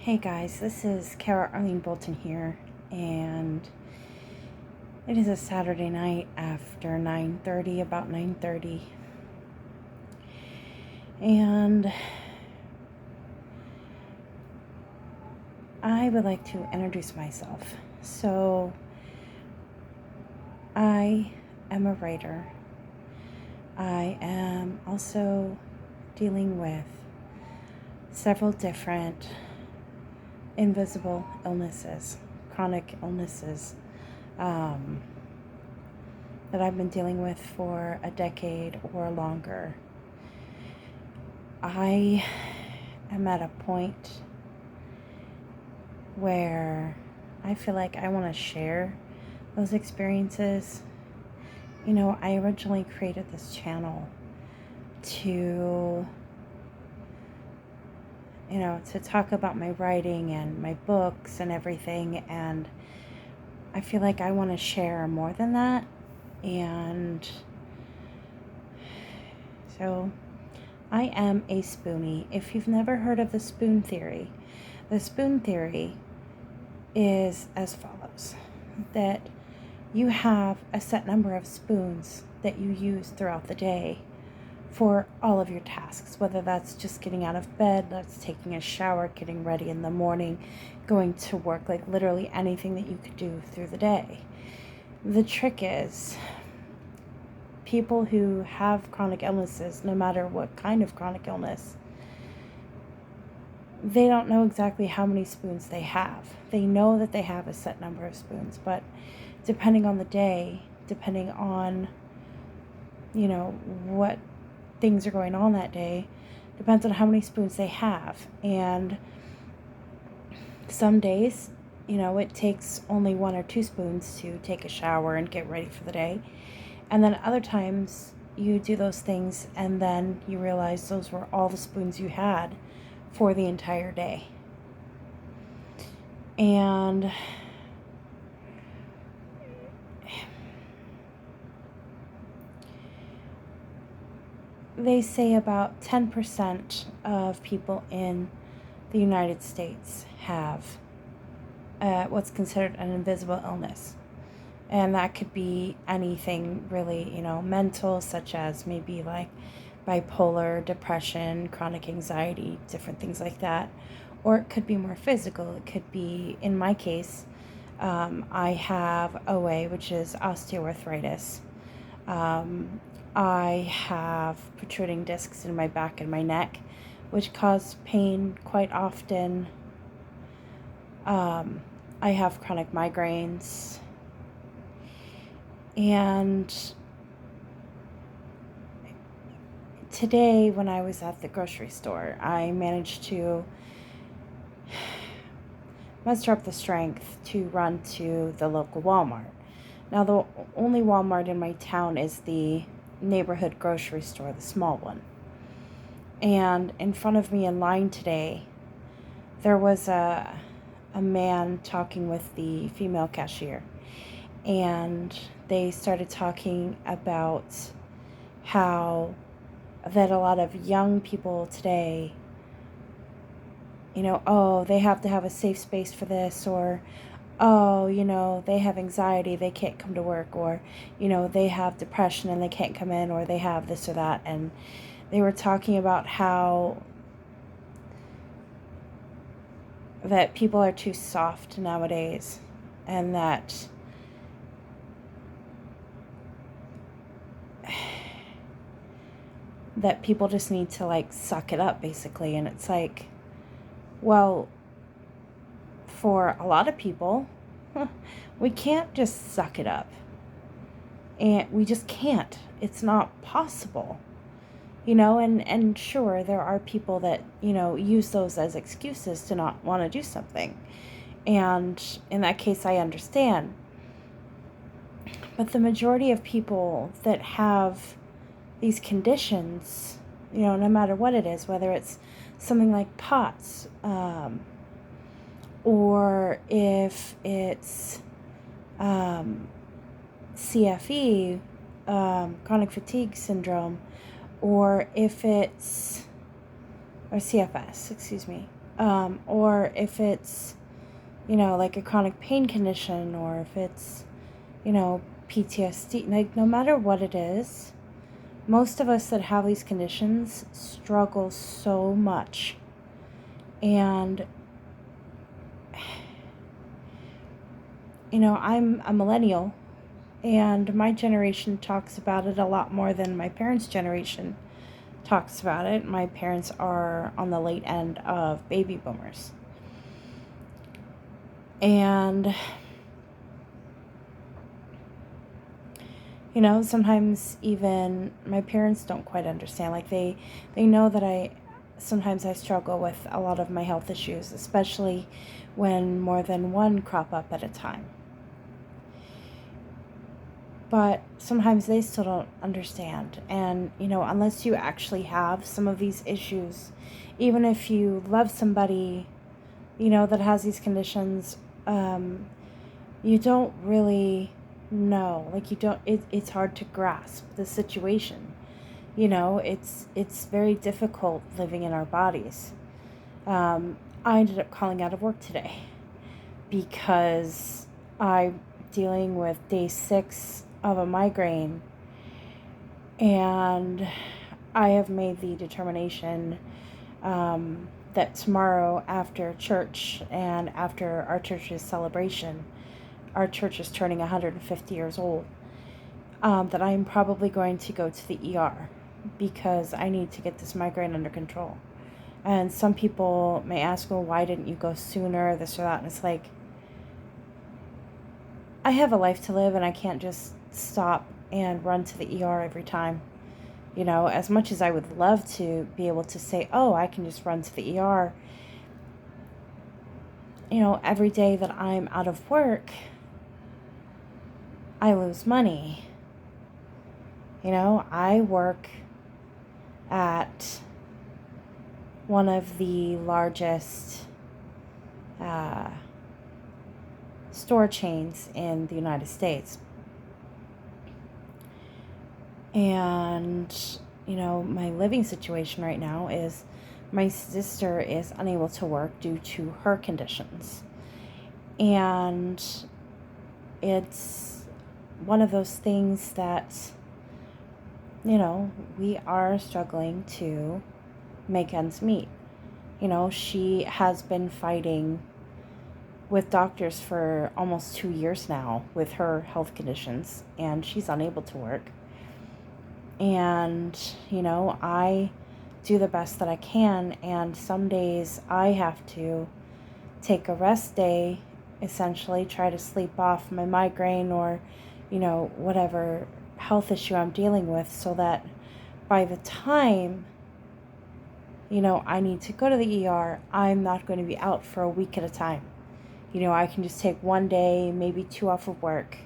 Hey guys, this is Cara Arlene Bolton here, and it is a Saturday night after 9:30, about 9:30, and I would like to introduce myself. So, I am a writer. I am also dealing with several different invisible illnesses, chronic illnesses, that I've been dealing with for a decade or longer. I am at a point where I feel like I want to share those experiences. I originally created this channel to talk about my writing and my books and everything, and I feel like I want to share more than that. And so I am a Spoonie. If you've never heard of the spoon theory is as follows: that you have a set number of spoons that you use throughout the day for all of your tasks, whether that's just getting out of bed, that's taking a shower, getting ready in the morning, going to work, like literally anything that you could do through the day. The trick is, people who have chronic illnesses, no matter what kind of chronic illness, they don't know exactly how many spoons they have. They know that they have a set number of spoons, but depending on the day, depending on, what things are going on that day, depends on how many spoons they have. And some days, it takes only 1 or 2 spoons to take a shower and get ready for the day. And then other times you do those things and then you realize those were all the spoons you had for the entire day. And they say about 10% of people in the United States have what's considered an invisible illness. And that could be anything really, mental, such as maybe like bipolar, depression, chronic anxiety, different things like that. Or it could be more physical. It could be, in my case, I have OA, which is osteoarthritis. I have protruding discs in my back and my neck, which cause pain quite often. I have chronic migraines. And today, when I was at the grocery store, I managed to muster up the strength to run to the local Walmart. Now, the only Walmart in my town is the neighborhood grocery store, the small one. And in front of me in line today, there was a man talking with the female cashier. And they started talking about how that a lot of young people today, they have to have a safe space for this, or, they have anxiety, they can't come to work, or, they have depression and they can't come in, or they have this or that. And they were talking about how that people are too soft nowadays, and that people just need to suck it up, basically. And it's like, well, for a lot of people, we can't just suck it up. And we just can't. It's not possible. And sure, there are people that, use those as excuses to not want to do something. And in that case, I understand. But the majority of people that have these conditions, no matter what it is, whether it's something like POTS, or if it's CFE, chronic fatigue syndrome, or if it's, or CFS, excuse me, or if it's, like a chronic pain condition, or if it's, PTSD, like no matter what it is, most of us that have these conditions struggle so much. And, I'm a millennial, and my generation talks about it a lot more than my parents' generation talks about it. My parents are on the late end of baby boomers. And, sometimes even my parents don't quite understand. Like they know that sometimes I struggle with a lot of my health issues, especially when more than one crop up at a time. But sometimes they still don't understand. And, unless you actually have some of these issues, even if you love somebody, that has these conditions, you don't really know. Like it's hard to grasp the situation. It's very difficult living in our bodies. I ended up calling out of work today because I'm dealing with day 6 of a migraine, and I have made the determination that tomorrow after church and after our church's celebration, our church is turning 150 years old, that I'm probably going to go to the ER because I need to get this migraine under control. And some people may ask, well, why didn't you go sooner, this or that? And it's like, I have a life to live, and I can't just stop and run to the ER every time. As much as I would love to be able to say, oh, I can just run to the ER, every day that I'm out of work, I lose money. I work at one of the largest store chains in the United States. And, my living situation right now is my sister is unable to work due to her conditions. And it's one of those things that, we are struggling to make ends meet. She has been fighting with doctors for almost 2 years now with her health conditions, and she's unable to work. And, I do the best that I can, and some days I have to take a rest day, essentially try to sleep off my migraine or, whatever health issue I'm dealing with, so that by the time, I need to go to the ER, I'm not going to be out for a week at a time. I can just take 1 day, maybe 2 off of work,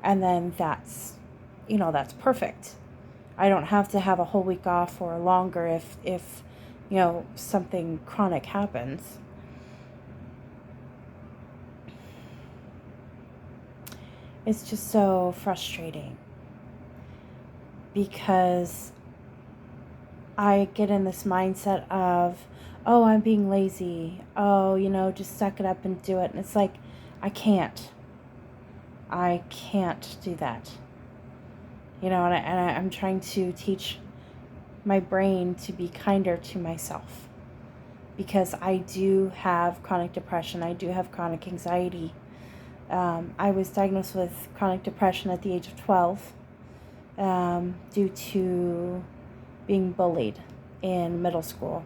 and then that's perfect. I don't have to have a whole week off or longer if something chronic happens. It's just so frustrating because I get in this mindset of, oh, I'm being lazy. Oh, just suck it up and do it. And it's like, I can't do that. And I'm trying to teach my brain to be kinder to myself, because I do have chronic depression. I do have chronic anxiety. I was diagnosed with chronic depression at the age of 12 due to being bullied in middle school.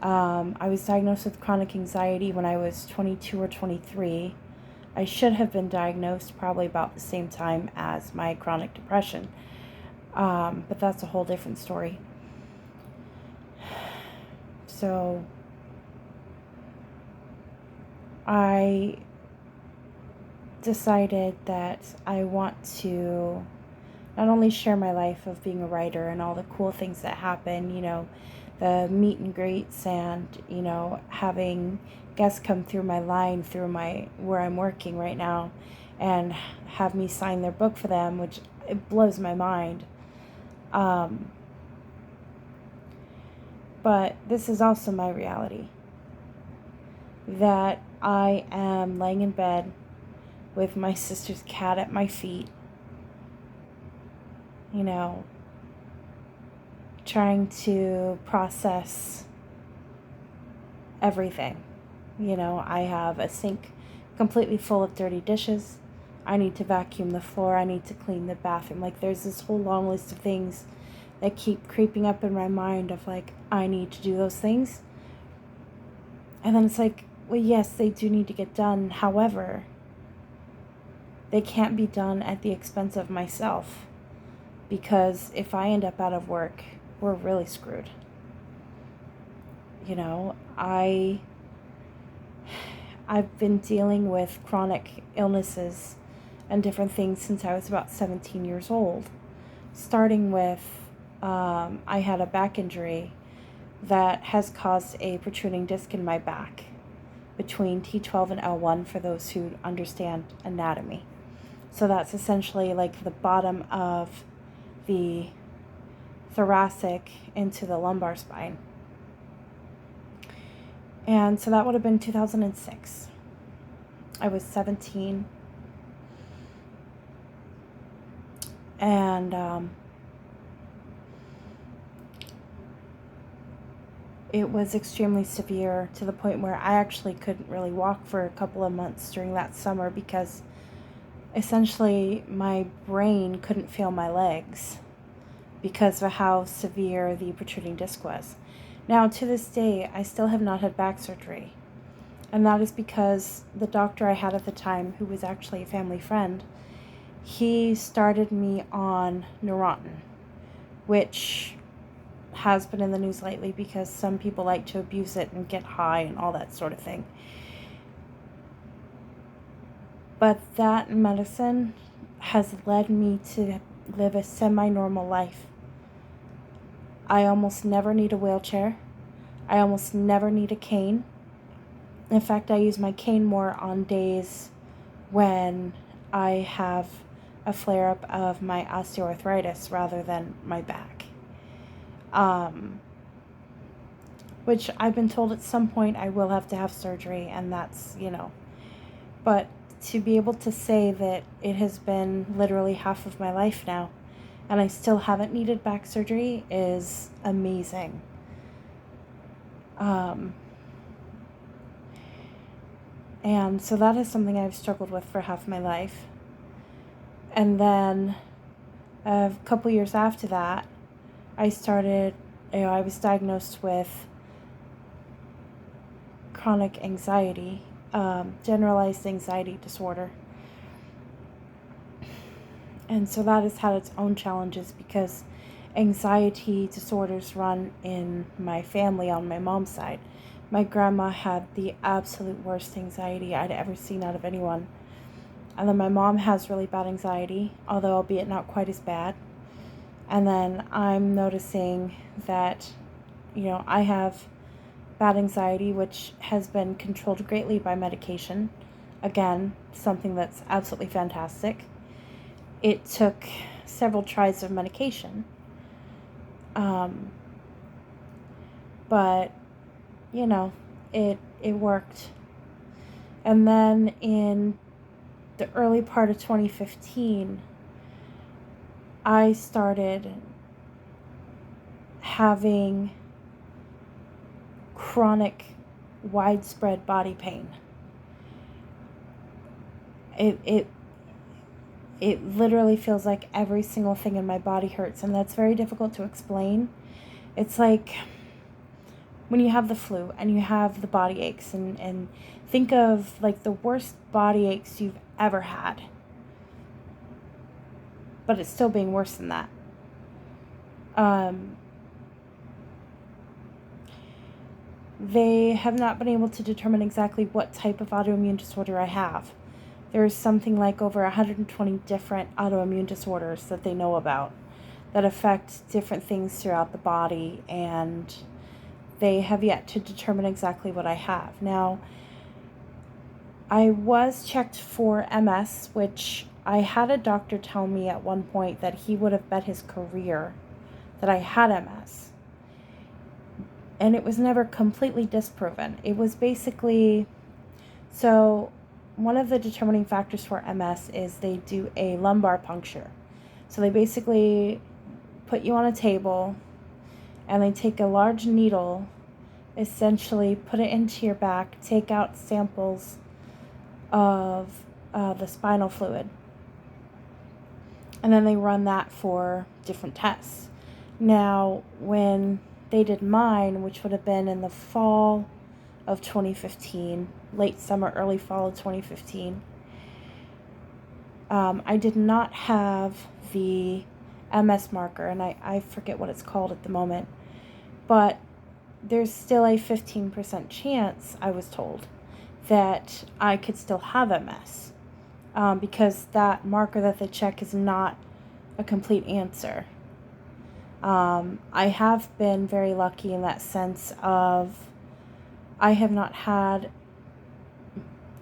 I was diagnosed with chronic anxiety when I was 22 or 23. I should have been diagnosed probably about the same time as my chronic depression. But that's a whole different story. So I decided that I want to not only share my life of being a writer and all the cool things that happen, the meet and greets and, having guests come through my line, where I'm working right now, and have me sign their book for them, which it blows my mind. But this is also my reality. that I am laying in bed with my sister's cat at my feet, you know, trying to process everything. You know, I have a sink completely full of dirty dishes. I need to vacuum the floor. I need to clean the bathroom. Like, there's this whole long list of things that keep creeping up in my mind of, like, I need to do those things. And then it's like, well, yes, they do need to get done. However, they can't be done at the expense of myself. Because if I end up out of work, we're really screwed. You know, I've been dealing with chronic illnesses and different things since I was about 17 years old. Starting with, I had a back injury that has caused a protruding disc in my back between T12 and L1 for those who understand anatomy. So that's essentially like the bottom of the thoracic into the lumbar spine. And so that would have been 2006. I was 17. And it was extremely severe to the point where I actually couldn't really walk for a couple of months during that summer because essentially my brain couldn't feel my legs because of how severe the protruding disc was. Now, to this day, I still have not had back surgery. And that is because the doctor I had at the time, who was actually a family friend, he started me on Neurontin, which has been in the news lately because some people like to abuse it and get high and all that sort of thing. But that medicine has led me to live a semi-normal life. I almost never need a wheelchair. I almost never need a cane. In fact, I use my cane more on days when I have a flare-up of my osteoarthritis rather than my back. Which I've been told at some point I will have to have surgery, and that's, but to be able to say that it has been literally half of my life now, and I still haven't needed back surgery is amazing. And so that is something I've struggled with for half my life. And then a couple years after that, I was diagnosed with chronic anxiety, generalized anxiety disorder. And so that has had its own challenges because anxiety disorders run in my family on my mom's side. My grandma had the absolute worst anxiety I'd ever seen out of anyone. And then my mom has really bad anxiety, although albeit not quite as bad. And then I'm noticing that, I have bad anxiety, which has been controlled greatly by medication. Again, something that's absolutely fantastic. It took several tries of medication. But, it worked. And then in the early part of 2015, I started having chronic, widespread body pain. It literally feels like every single thing in my body hurts, and that's very difficult to explain. It's like when you have the flu and you have the body aches, and think of like the worst body aches you've ever had, but it's still being worse than that. They have not been able to determine exactly what type of autoimmune disorder I have. There's something like over 120 different autoimmune disorders that they know about that affect different things throughout the body, and they have yet to determine exactly what I have. Now, I was checked for MS, which I had a doctor tell me at one point that he would have bet his career that I had MS. and it was never completely disproven. It was basically, so one of the determining factors for MS is they do a lumbar puncture. So they basically put you on a table and they take a large needle, essentially put it into your back, take out samples of the spinal fluid, and then they run that for different tests. Now, when they did mine, which would have been in the fall of 2015, late summer, early fall of 2015, I did not have the MS marker, and I forget what it's called at the moment, but there's still a 15% chance, I was told, that I could still have MS, because that marker that they check is not a complete answer. I have been very lucky in that sense of I have not had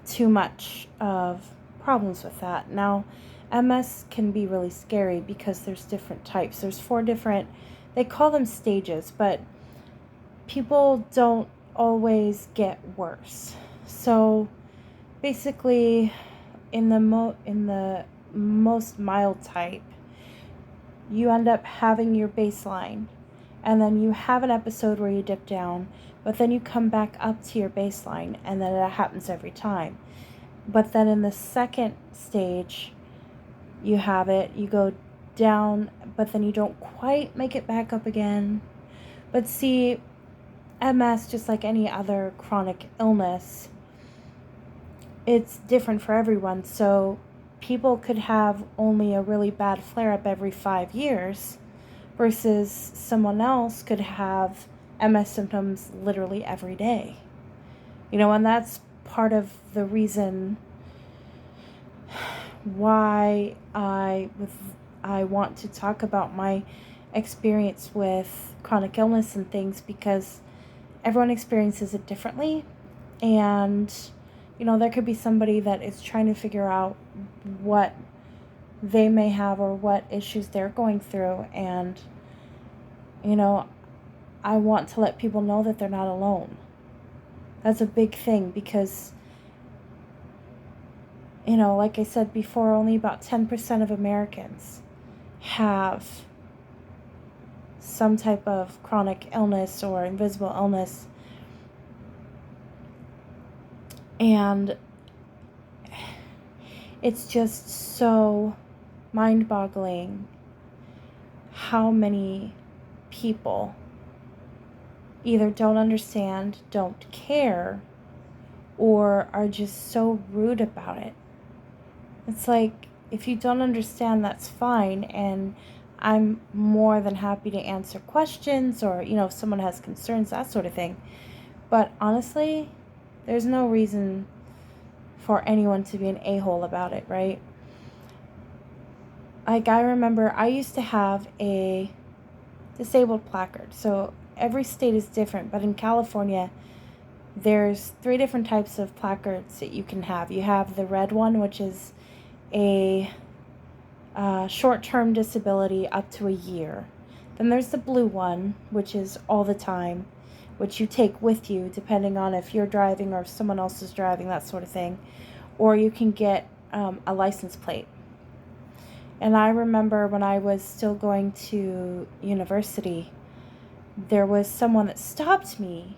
too much of problems with that. Now, MS can be really scary because there's different types. There's 4 different, they call them stages, but people don't always get worse. So basically, in the most mild type, you end up having your baseline, and then you have an episode where you dip down, but then you come back up to your baseline, and then that happens every time. But then in the second stage, you have it, you go down, but then you don't quite make it back up again. But see, MS, just like any other chronic illness, it's different for everyone. So people could have only a really bad flare-up every 5 years versus someone else could have MS symptoms literally every day. And that's part of the reason why I want to talk about my experience with chronic illness and things, because everyone experiences it differently. And there could be somebody that is trying to figure out what they may have or what issues they're going through. And, I want to let people know that they're not alone. That's a big thing because, like I said before, only about 10% of Americans have some type of chronic illness or invisible illness. And it's just so mind-boggling how many people either don't understand, don't care, or are just so rude about it. It's like, if you don't understand, that's fine, and I'm more than happy to answer questions, or, if someone has concerns, that sort of thing. But honestly, there's no reason for anyone to be an a-hole about it, right? Like, I remember I used to have a disabled placard. So every state is different, but in California, there's 3 different types of placards that you can have. You have the red one, which is a short-term disability up to a year. Then there's the blue one, which is all the time, which you take with you depending on if you're driving or if someone else is driving, that sort of thing. Or you can get a license plate. And I remember when I was still going to university, there was someone that stopped me,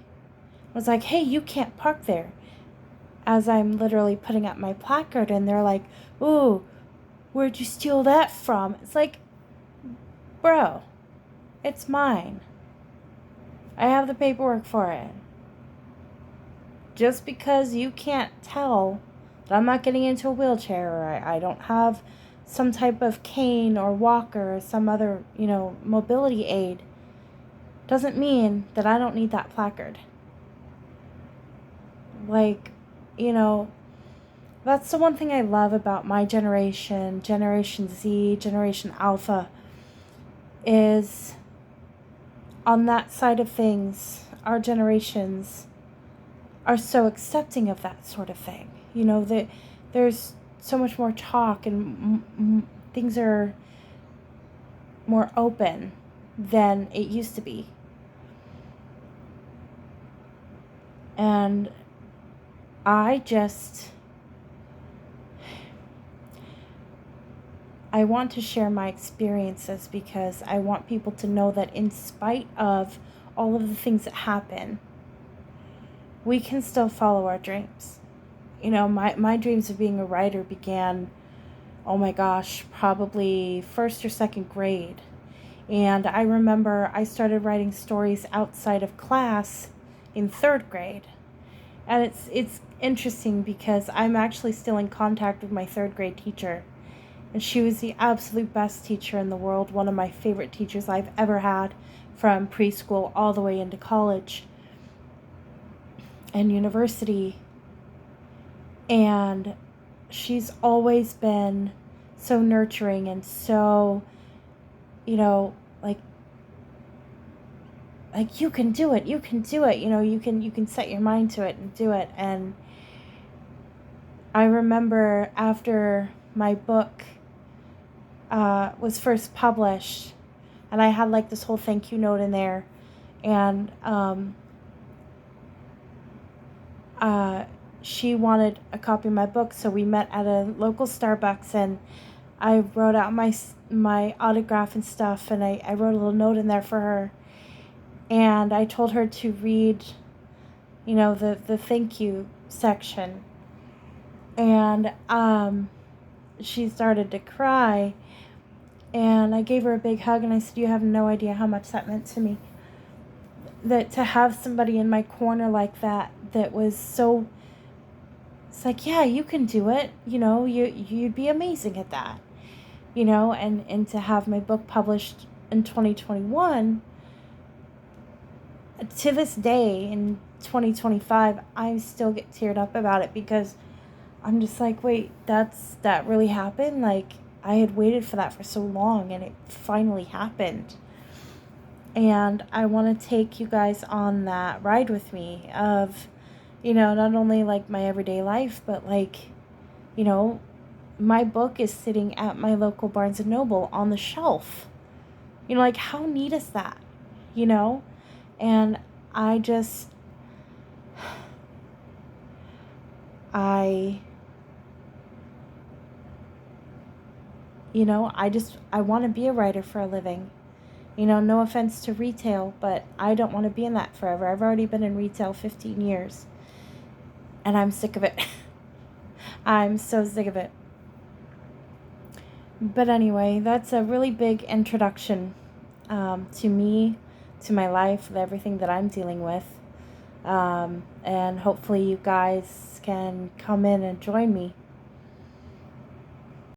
was like, "Hey, you can't park there," as I'm literally putting up my placard, and they're like, "Ooh, where'd you steal that from?" It's like, bro, it's mine. I have the paperwork for it. Just because you can't tell that I'm not getting into a wheelchair, or I don't have some type of cane or walker or some other, mobility aid, doesn't mean that I don't need that placard. Like, that's the one thing I love about my generation, Generation Z, Generation Alpha, is on that side of things, our generations are so accepting of that sort of thing. There's so much more talk, and things are more open than it used to be. And I want to share my experiences because I want people to know that in spite of all of the things that happen, we can still follow our dreams. My dreams of being a writer began, oh my gosh, probably first or second grade. And I remember I started writing stories outside of class in third grade. And it's interesting because I'm actually still in contact with my third grade teacher. And she was the absolute best teacher in the world, one of my favorite teachers I've ever had, from preschool all the way into college and university. And she's always been so nurturing and so, like you can do it, you can do it, you can set your mind to it and do it. And I remember after my book was first published, and I had like this whole thank you note in there, and she wanted a copy of my book, so we met at a local Starbucks, and I wrote out my autograph and stuff, and I wrote a little note in there for her, and I told her to read, the thank you section, and she started to cry. And I gave her a big hug, and I said, you have no idea how much that meant to me. That to have somebody in my corner like that was so, it's like, yeah, you can do it. You'd be amazing at that. And to have my book published in 2021, to this day, in 2025, I still get teared up about it because I'm just like, wait, that really happened? Like, I had waited for that for so long, and it finally happened. And I want to take you guys on that ride with me of, not only like my everyday life, but like, my book is sitting at my local Barnes & Noble on the shelf. Like, how neat is that? And I just, I want to be a writer for a living. No offense to retail, but I don't want to be in that forever. I've already been in retail 15 years, and I'm sick of it. I'm so sick of it. But anyway, that's a really big introduction to me, to my life, with everything that I'm dealing with. And hopefully you guys can come in and join me